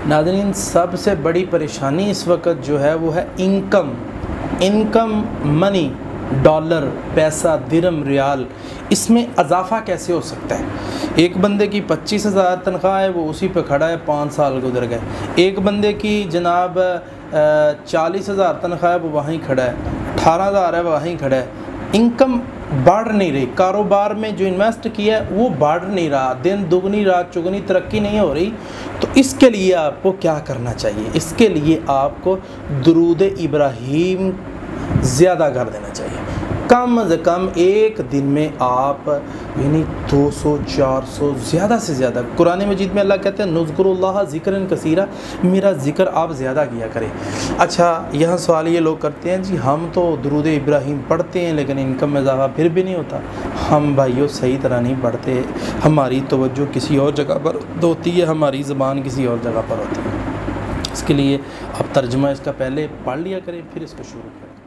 नाज़रीन, सबसे बड़ी परेशानी इस वक्त जो है वो है इनकम मनी, डॉलर, पैसा, दिरहम, रियाल, इसमें इजाफ़ा कैसे हो सकता है। एक बंदे की 25,000 तनख्वाह है, वो उसी पे खड़ा है, 5 साल गुजर गए। एक बंदे की जनाब 40,000 तनख्वाह है, वो वहीं खड़ा है, 18,000 है, वो वहीं खड़ा है। इनकम बढ़ नहीं रही, कारोबार में जो इन्वेस्ट किया है वो बढ़ नहीं रहा, दिन दुगनी रात चुगनी तरक्की नहीं हो रही। तो इसके लिए आपको क्या करना चाहिए? इसके लिए आपको दुरूद इब्राहीम ज़्यादा कर देना चाहिए। कम से कम एक दिन में आप यानी 200 400 ज़्यादा से ज़्यादा, कुरान मजीद में अल्लाह कहते हैं नुज़्कुरुल्लाह ज़िक्रन कसीरा, मेरा ज़िक्र आप ज़्यादा किया करें। अच्छा, यहाँ सवाल ये लोग करते हैं जी हम तो दुरूद इब्राहीम पढ़ते हैं लेकिन इनकम में इजाफ़ा फिर भी नहीं होता। हम भाइयों सही तरह नहीं पढ़ते, हमारी तवज्जो किसी और जगह पर होती है, हमारी ज़बान किसी और जगह पर होती है। इसके लिए आप तर्जुमा इसका पहले पढ़ लिया करें, फिर इसको शुरू करें।